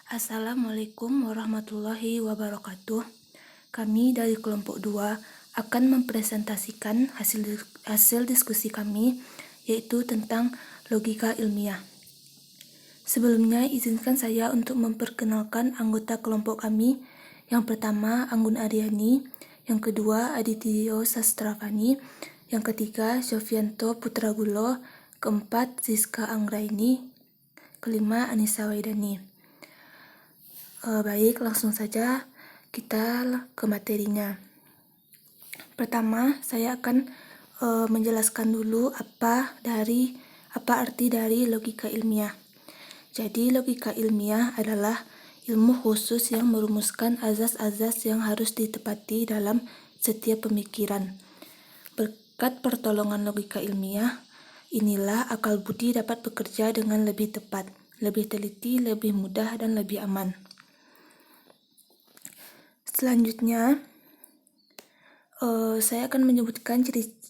Assalamualaikum warahmatullahi wabarakatuh. Kami dari kelompok 2 akan mempresentasikan hasil diskusi kami, yaitu tentang logika ilmiah. Sebelumnya, izinkan saya untuk memperkenalkan anggota kelompok kami. Yang pertama, Anggun Aryani. Yang kedua, Adityo Sastravani. Yang ketiga, Syofianto Putragulo. Keempat, Zizka Anggraini. Kelima, Anissa Waidani. Baik, langsung saja kita ke materinya. Pertama, saya akan menjelaskan dulu apa arti dari logika ilmiah. Jadi, logika ilmiah adalah ilmu khusus yang merumuskan azas-azas yang harus ditepati dalam setiap pemikiran. Berkat pertolongan logika ilmiah, inilah akal budi dapat bekerja dengan lebih tepat, lebih teliti, lebih mudah, dan lebih aman. Selanjutnya, saya akan menyebutkan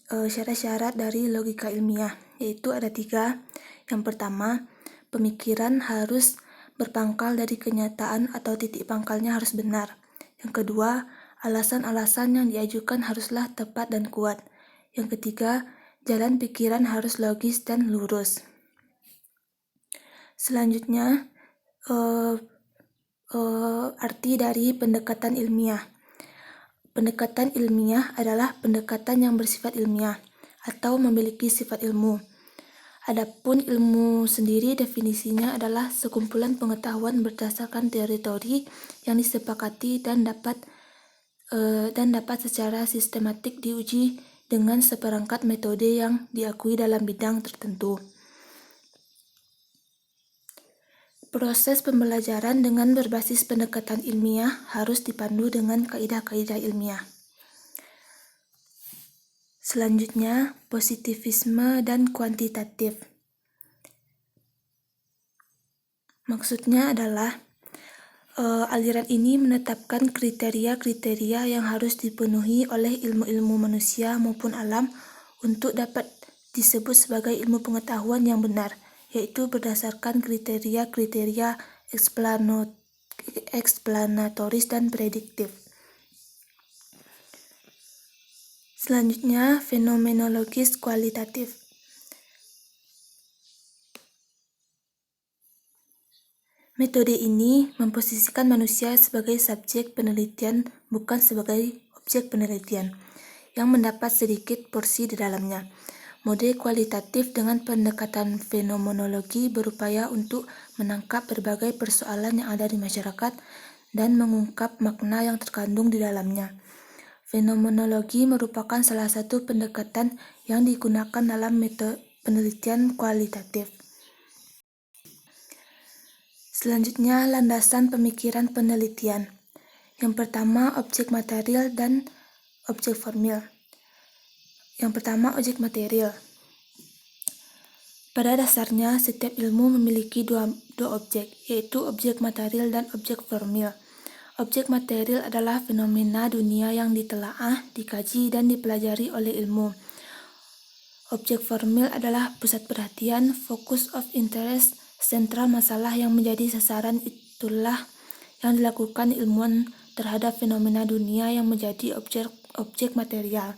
syarat-syarat dari logika ilmiah, yaitu ada 3. Yang pertama, pemikiran harus berpangkal dari kenyataan atau titik pangkalnya harus benar. Yang kedua, alasan-alasan yang diajukan haruslah tepat dan kuat. Yang ketiga, jalan pikiran harus logis dan lurus. Selanjutnya, arti dari pendekatan ilmiah. Pendekatan ilmiah adalah pendekatan yang bersifat ilmiah atau memiliki sifat ilmu. Adapun ilmu sendiri definisinya adalah sekumpulan pengetahuan berdasarkan teori yang disepakati dan dapat secara sistematik diuji dengan seperangkat metode yang diakui dalam bidang tertentu. Proses pembelajaran dengan berbasis pendekatan ilmiah harus dipandu dengan kaidah-kaidah ilmiah. Selanjutnya, positivisme dan kuantitatif. Maksudnya adalah aliran ini menetapkan kriteria-kriteria yang harus dipenuhi oleh ilmu-ilmu manusia maupun alam untuk dapat disebut sebagai ilmu pengetahuan yang benar, yaitu berdasarkan kriteria-kriteria eksplanatoris dan prediktif. Selanjutnya, fenomenologis kualitatif. Metode ini memposisikan manusia sebagai subjek penelitian, bukan sebagai objek penelitian, yang mendapat sedikit porsi di dalamnya. Mode kualitatif dengan pendekatan fenomenologi berupaya untuk menangkap berbagai persoalan yang ada di masyarakat dan mengungkap makna yang terkandung di dalamnya. Fenomenologi merupakan salah satu pendekatan yang digunakan dalam metode penelitian kualitatif. Selanjutnya, landasan pemikiran penelitian. Yang pertama, objek material dan objek formil. Yang pertama, objek material. Pada dasarnya, setiap ilmu memiliki dua objek, yaitu objek material dan objek formil. Objek material adalah fenomena dunia yang ditelaah, dikaji, dan dipelajari oleh ilmu. Objek formil adalah pusat perhatian, focus of interest, sentral masalah yang menjadi sasaran. Itulah yang dilakukan ilmuwan terhadap fenomena dunia yang menjadi objek material.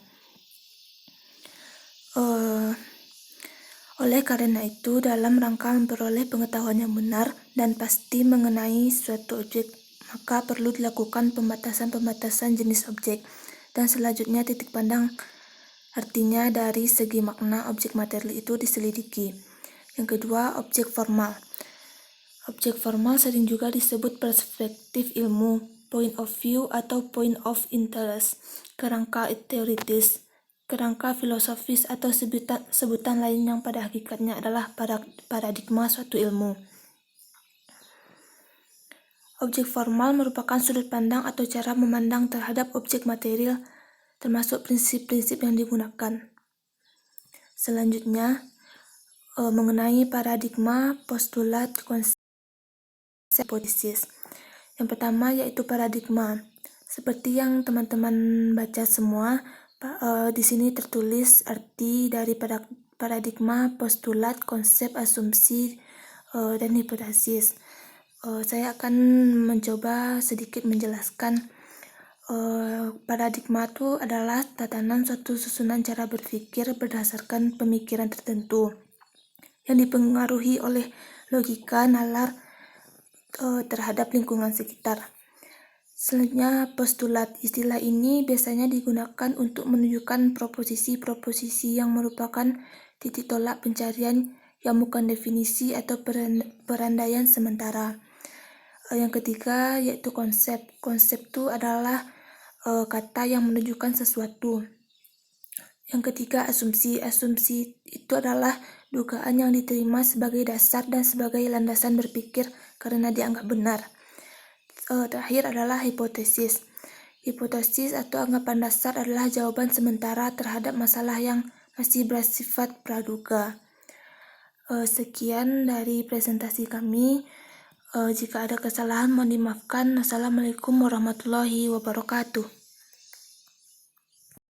Oleh karena itu, dalam rangka memperoleh pengetahuan yang benar dan pasti mengenai suatu objek, maka perlu dilakukan pembatasan jenis objek. Dan selanjutnya, titik pandang, artinya dari segi makna objek material itu diselidiki. Yang kedua, objek formal. Objek formal sering juga disebut perspektif ilmu, point of view atau point of interest, kerangka teoritis, kerangka filosofis atau sebutan lain yang pada hakikatnya adalah paradigma suatu ilmu. Objek formal merupakan sudut pandang atau cara memandang terhadap objek material, termasuk prinsip-prinsip yang digunakan. Selanjutnya, mengenai paradigma, postulat, konsep, hipotesis. Yang pertama yaitu paradigma. Seperti yang teman-teman baca semua, di sini tertulis arti dari paradigma, postulat, konsep, asumsi, dan hipotesis. Saya akan mencoba sedikit menjelaskan. Paradigma itu adalah tatanan suatu susunan cara berpikir berdasarkan pemikiran tertentu yang dipengaruhi oleh logika nalar terhadap lingkungan sekitar. Selanjutnya, postulat. Istilah ini biasanya digunakan untuk menunjukkan proposisi-proposisi yang merupakan titik tolak pencarian yang bukan definisi atau perandaian sementara. Yang ketiga yaitu konsep. Konsep itu adalah kata yang menunjukkan sesuatu. Yang ketiga asumsi. Asumsi itu adalah dugaan yang diterima sebagai dasar dan sebagai landasan berpikir karena dianggap benar. Terakhir adalah hipotesis. Hipotesis atau anggapan dasar adalah jawaban sementara terhadap masalah yang masih bersifat praduga. Sekian dari presentasi kami. Jika ada kesalahan mohon dimaafkan. Assalamualaikum warahmatullahi wabarakatuh.